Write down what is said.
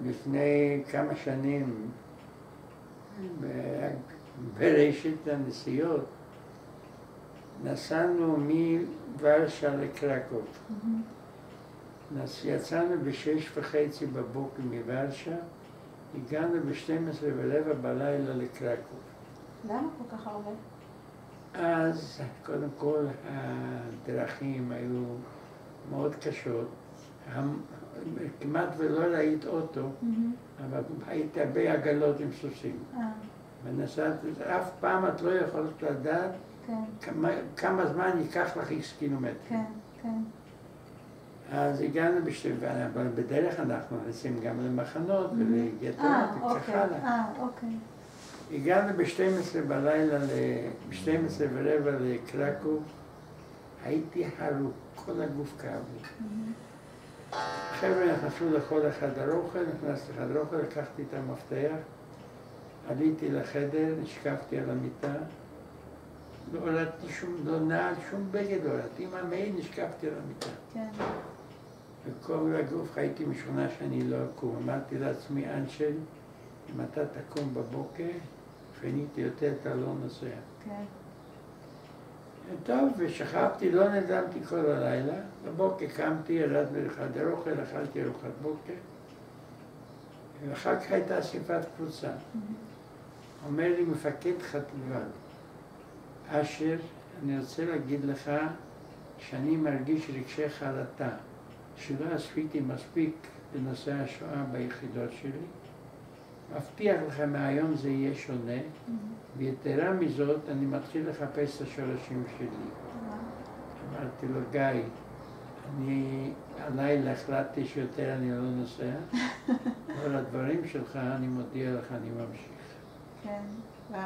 לפני כמה שנים, ברשת הנסיעות, נסענו מוורשה לקרקוב. יצאנו ב6:30 בבוקר מוורשה, הגענו ב12:15 בלילה לקרקוב. למה כל כך הרבה? אז קודם כל הדרכים היו מאוד קשות, כמעט ולא ראית אוטו, אבל היית הרבה עגלות עם סוסים. ונסעת, אף פעם את לא יכולת לדעת כמה זמן ייקח לך X קילומטר. כן, כן. אז הגענו אבל בדרך אנחנו נכנסים גם למחנות ולגטאות וכך הלאה. אוקיי. הגענו ב12 בלילה, ב12:15 לקרקוב, הייתי חרוק, כל הגוף כאב לי. חבר'ה נכנסו לכל חדר אוכל, נכנסתי לחדר אוכל, לקחתי את המפתח, עליתי לחדר, נשכבתי על המיטה, לא הורדתי לא נעל, שום בגד לא הורדתי, עם המעיל נשכבתי על המיטה. כן. וכל הגוף חייתי משכונה שאני לא אקום. אמרתי לעצמי, אנשל, אם אתה תקום בבוקר, פניתי יותר, אתה לא נוסע. כן. טוב, ושכבתי, לא נרדמתי כל הלילה. בבוקר קמתי, ירדנו לחדר אוכל, אכלתי ארוחת בוקר. ואחר כך הייתה אספת קבוצה. אומר לי מפקד חטיבה, אשר, אני רוצה להגיד לך שאני מרגיש רגשי חרטה, שלא עשיתי מספיק בנושא השואה ביחידות שלי. מבטיח לך מהיום זה יהיה שונה, ויתרה מזאת אני מתחיל לחפש את השורשים שלי. אמרתי לו, גיא, אני הלילה החלטתי שיותר אני לא נוסע, אבל הדברים שלך אני מודיע לך, אני ממשיך. כן, וואו.